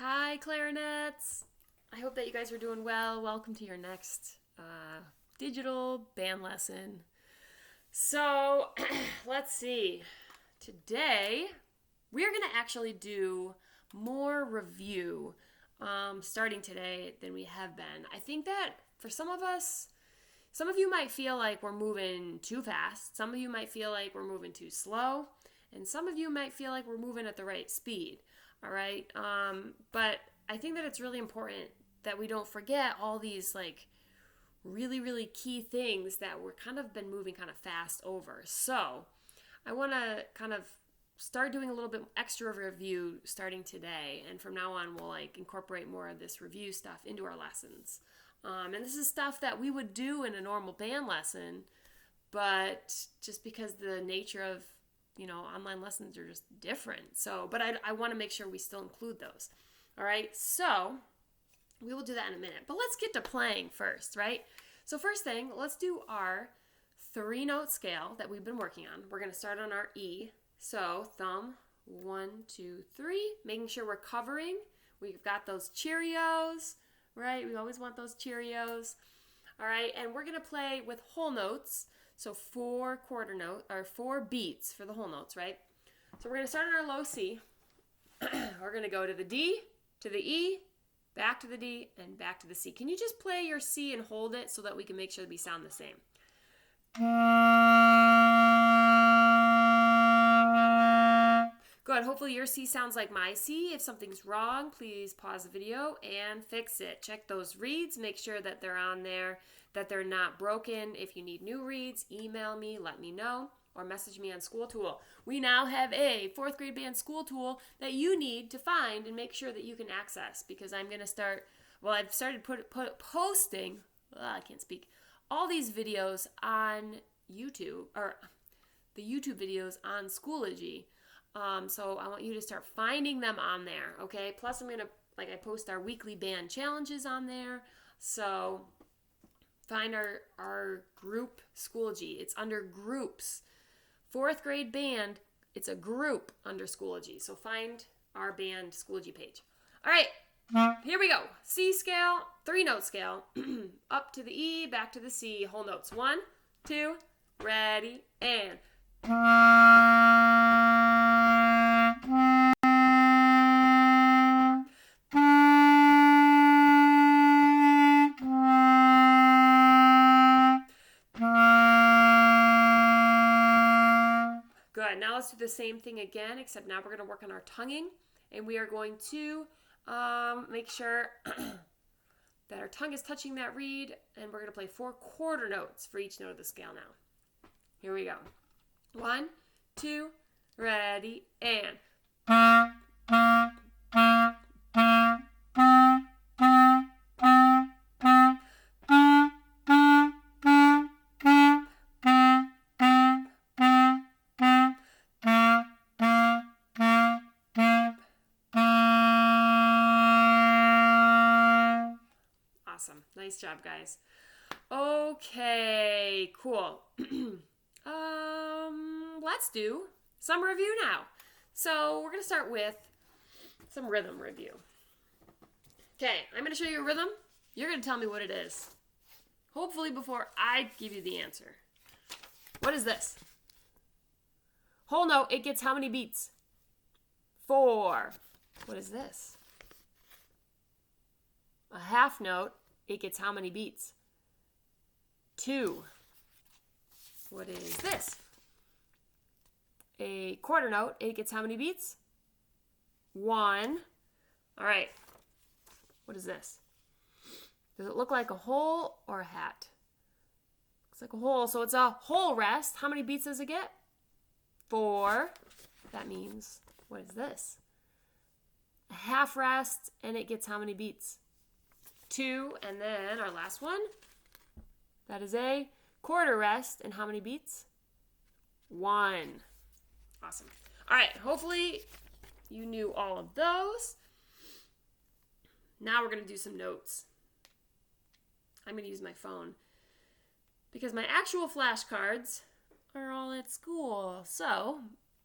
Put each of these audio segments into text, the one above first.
Hi, clarinets. I hope that you guys are doing well. Welcome to your next digital band lesson. So, let's see. Today, we're going to actually do more review starting today than we have been. I think that for some of us, some of you might feel like we're moving too fast. Some of you might feel like we're moving too slow. And some of you might feel like we're moving at the right speed. All right. But I think that it's really important that we don't forget all these really key things that we're kind of been moving kind of fast over. So I want to kind of start doing a little bit extra review starting today. And from now on, we'll incorporate more of this review stuff into our lessons. And this is stuff that we would do in a normal band lesson, but just because the nature of online lessons are just different. So, but I want to make sure we still include those. All right. So we will do that in a minute, but let's get to playing first, right? So first thing, let's do our 3-note scale that we've been working on. We're going to start on our E. So thumb, 1, 2, 3, making sure we're covering. We've got those Cheerios, right? We always want those Cheerios. All right. And we're going to play with whole notes. So 4 quarter note, or 4 beats for the whole notes, right? So we're going to start on our low C. We're going to go to the D, to the E, back to the D, and back to the C. Can you just play your C and hold it so that we can make sure that we sound the same? Good. Hopefully your C sounds like my C. If something's wrong, please pause the video and fix it. Check those reeds. Make sure that they're on there, that they're not broken. If you need new reeds, email me, let me know, or message me on School Tool. We now have a 4th grade band School Tool that you need to find and make sure that you can access, because I'm going to start, I've started posting, I can't speak, all these videos on YouTube, or the YouTube videos on Schoology. So I want you to start finding them on there, okay? Plus I'm going to, I post our weekly band challenges on there. So find our group Schoology. It's under groups. 4th grade band, it's a group under Schoology. So find our band Schoology page. All right, here we go. C scale, 3-note scale. Up to the E, back to the C, whole notes. 1, 2, ready, and... Good. Now let's do the same thing again, except now we're going to work on our tonguing, and we are going to make sure that our tongue is touching that reed, and we're going to play 4 quarter notes for each note of the scale now. Here we go. 1, 2, ready, and... Awesome. Nice job, guys. Okay, cool. Let's do some review now. So we're going to start with some rhythm review. Okay, I'm going to show you a rhythm. You're going to tell me what it is. Hopefully before I give you the answer. What is this? Whole note, it gets how many beats? 4. What is this? A half note, it gets how many beats? 2. What is this? A quarter note, it gets how many beats? 1. All right. What is this? Does it look like a hole or a hat? Looks like a hole, so it's a whole rest. How many beats does it get? 4. That means, what is this? A half rest, and it gets how many beats? 2. And then our last one, that is a quarter rest, and how many beats? 1. Awesome. All right, hopefully you knew all of those. Now we're going to do some notes. I'm going to use my phone because my actual flashcards are all at school. So,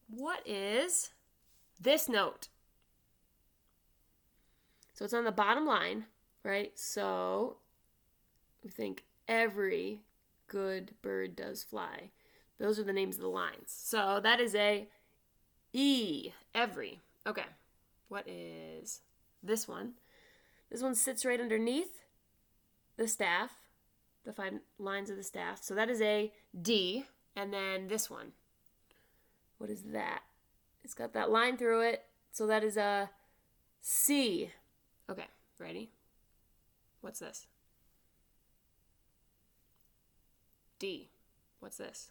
what is this note? So it's on the bottom line, right? So we think every good bird does fly. Those are the names of the lines. So that is a E, every. Okay, what is this one? This one sits right underneath the staff, the 5 lines of the staff. So that is a D. And then this one, what is that? It's got that line through it. So that is a C. Okay, ready? What's this? D. What's this?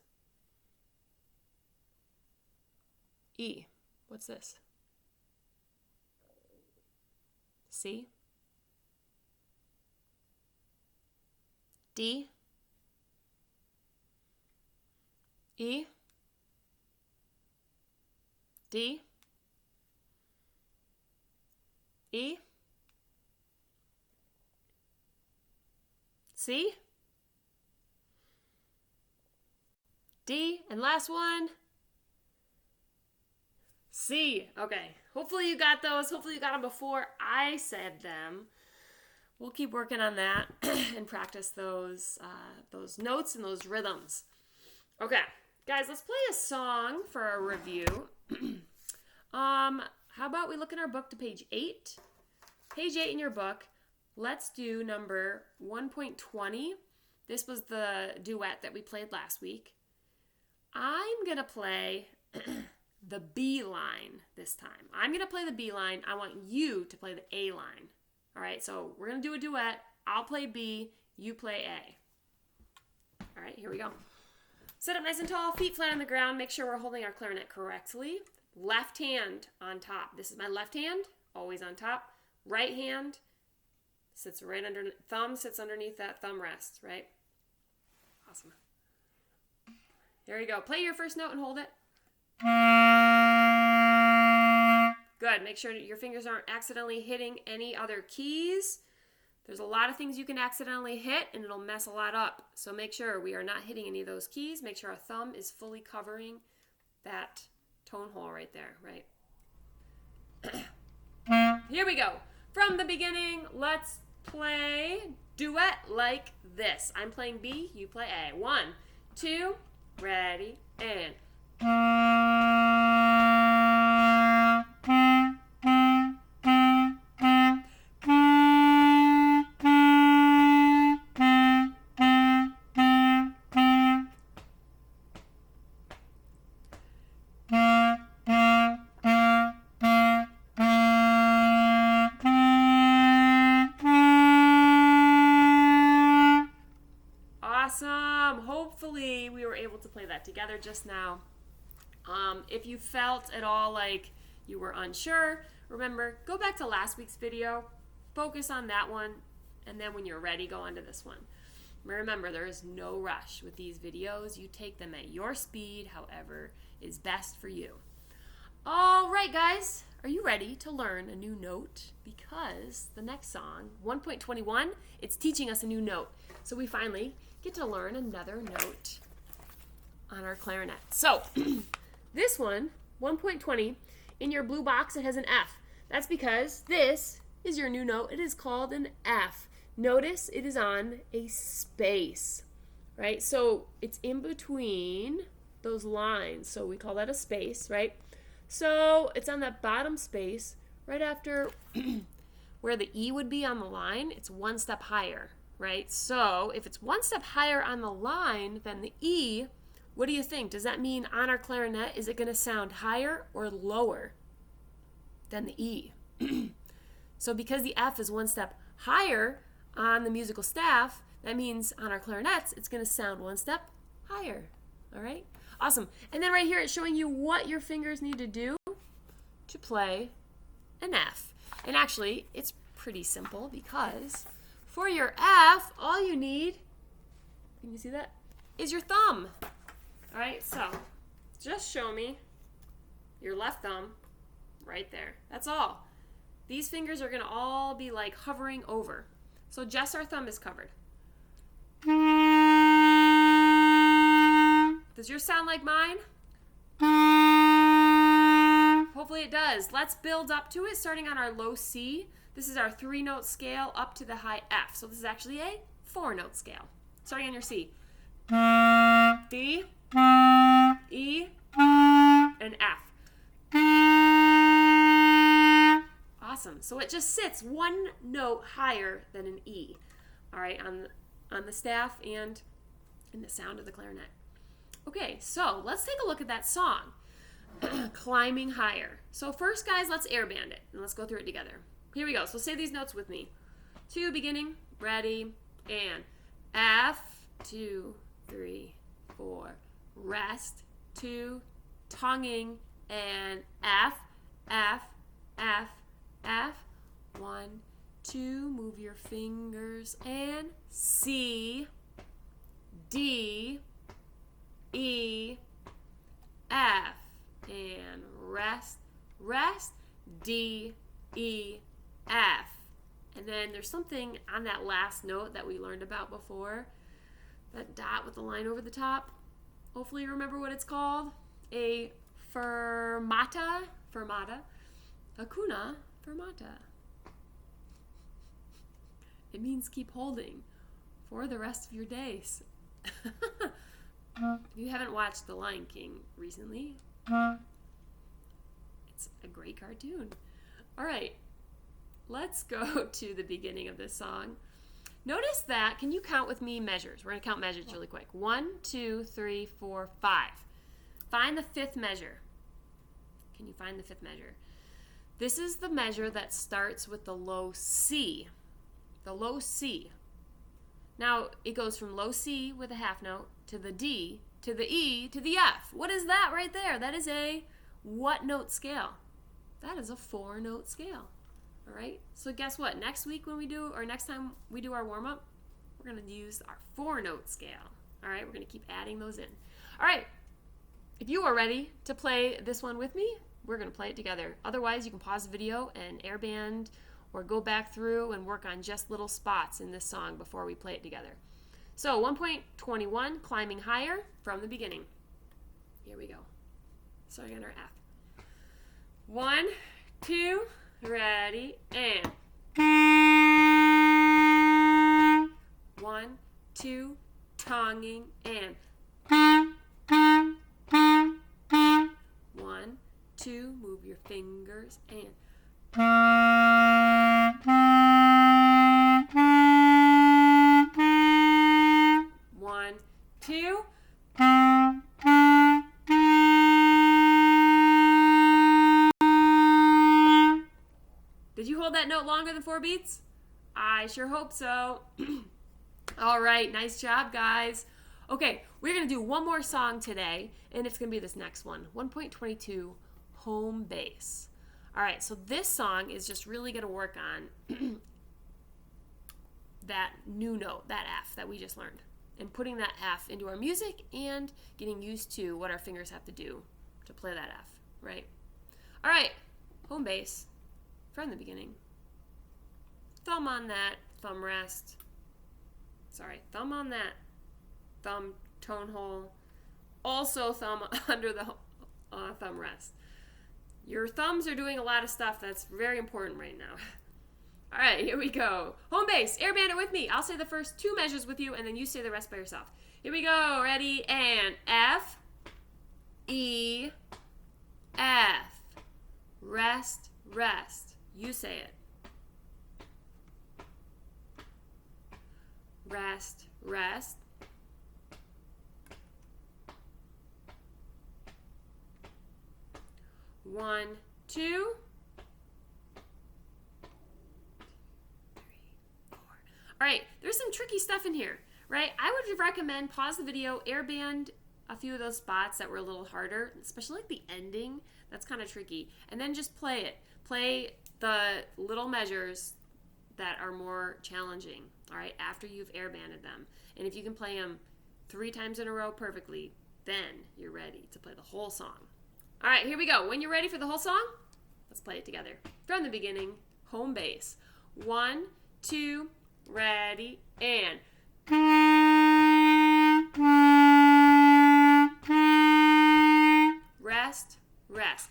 E. What's this? C. D. E. D. E. C. D. And last one. C. Okay. Hopefully you got those. Hopefully you got them before I said them. We'll keep working on that and practice those notes and those rhythms. Okay, guys, let's play a song for a review. How about we look in our book to page 8? Page 8 in your book. Let's do number 1.20. This was the duet that we played last week. I'm going to play the B line this time. I'm going to play the B line. I want you to play the A line. All right, so we're going to do a duet. I'll play B, you play A. All right, here we go. Sit up nice and tall, feet flat on the ground. Make sure we're holding our clarinet correctly. Left hand on top. This is my left hand, always on top. Right hand sits right under, thumb sits underneath that thumb rest, right? Awesome. Here we go. Play your first note and hold it. Good. Make sure your fingers aren't accidentally hitting any other keys. There's a lot of things you can accidentally hit and it'll mess a lot up. So make sure we are not hitting any of those keys. Make sure our thumb is fully covering that tone hole right there, right? Here we go. From the beginning, let's play duet like this. I'm playing B, you play A. 1, 2, ready, and... Awesome. Hopefully we were able to play that together just now. If you felt at all like you were unsure, remember, go back to last week's video, focus on that one, and then when you're ready, go on to this one. Remember, there is no rush with these videos. You take them at your speed, however is best for you. All right, guys, are you ready to learn a new note? Because the next song, 1.21, it's teaching us a new note. So we finally get to learn another note on our clarinet. So this one, 1.20, in your blue box, it has an F. That's because this is your new note. It is called an F. Notice it is on a space, right? So it's in between those lines. So we call that a space, right? So it's on that bottom space right after where the E would be on the line. It's one step higher, right? So if it's one step higher on the line than the E, what do you think? Does that mean on our clarinet, is it going to sound higher or lower than the E? So because the F is one step higher on the musical staff, that means on our clarinets, it's going to sound one step higher. All right? Awesome. And then right here, it's showing you what your fingers need to do to play an F. And actually, it's pretty simple because for your F, all you need, can you see that, is your thumb. All right, so just show me your left thumb right there. That's all. These fingers are going to all be like hovering over. So just our thumb is covered. Does yours sound like mine? Hopefully it does. Let's build up to it, starting on our low C. This is our 3-note scale up to the high F. So this is actually a 4-note scale. Starting on your C. D, E, and F. Awesome. So it just sits 1 note higher than an E. All right, on the staff and in the sound of the clarinet. Okay, so let's take a look at that song. Climbing Higher. So first, guys, let's airband it, and let's go through it together. Here we go. So say these notes with me. 2, beginning, ready, and F, 2, 3, 4, rest, 2, tonguing, and F, F, F, F, 1, 2, move your fingers, and C, D, E, F, and rest, rest, D, E, F. And then there's something on that last note that we learned about before, that dot with the line over the top. Hopefully you remember what it's called. A fermata, hakuna fermata. It means keep holding for the rest of your days. If you haven't watched The Lion King recently, it's a great cartoon. All right, let's go to the beginning of this song. Notice that, can you count with me measures? We're going to count measures really quick. 1, 2, 3, 4, 5. Find the 5th measure. Can you find the 5th measure? This is the measure that starts with the low C. The low C. Now, it goes from low C with a half note to the D, to the E, to the F. What is that right there? That is a what note scale? That is a 4-note scale. All right? So guess what? Next week when we do, or next time we do our warm-up, we're going to use our 4-note scale. All right? We're going to keep adding those in. All right. If you are ready to play this one with me, we're going to play it together. Otherwise, you can pause the video and airband or go back through and work on just little spots in this song before we play it together. So 1.21, Climbing Higher, from the beginning. Here we go. Starting on our F. 1, 2, ready, and 1, 2, tonguing, and 1, 2, move your fingers, and 1, 2. Did you hold that note longer than 4 beats? I sure hope so. All right, nice job, guys. Okay, we're going to do one more song today, and it's going to be this next one, 1.22, Home Base. All right, so this song is just really going to work on that new note, that F that we just learned, and putting that F into our music and getting used to what our fingers have to do to play that F, right? All right, home base from the beginning. Thumb on that thumb rest. Sorry, thumb on that thumb tone hole. Also thumb under the thumb rest. Your thumbs are doing a lot of stuff that's very important right now. All right, here we go. Home base, airband it with me. I'll say the first 2 measures with you, and then you say the rest by yourself. Here we go, ready, and F, E, F. Rest, rest. You say it. Rest, rest. One, 2. 3, 4. All right, there's some tricky stuff in here, right? I would recommend pause the video, airband a few of those spots that were a little harder, especially like the ending. That's kind of tricky. And then just play it. Play the little measures that are more challenging, all right, after you've airbanded them. And if you can play them 3 times in a row perfectly, then you're ready to play the whole song. All right, here we go. When you're ready for the whole song, let's play it together. From the beginning, home base. 1, 2, ready, and rest, rest.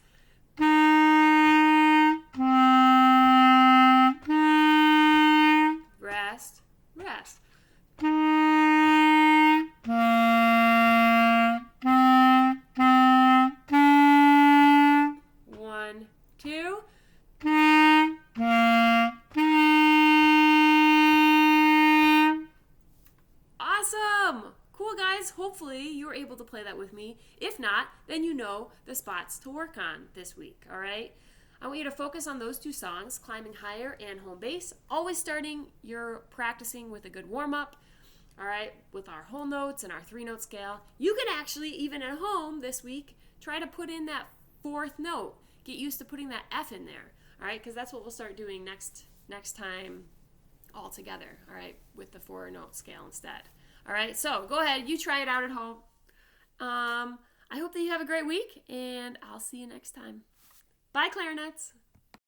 able to play that with me. If not, then you know the spots to work on this week, all right? I want you to focus on those two songs, Climbing Higher and Home Base, always starting your practicing with a good warm-up, all right, with our whole notes and our 3-note scale. You can actually, even at home this week, try to put in that 4th note. Get used to putting that F in there, all right, because that's what we'll start doing next time all together, all right, with the 4-note scale instead. All right, so go ahead, you try it out at home. I hope that you have a great week, and I'll see you next time. Bye, clarinets.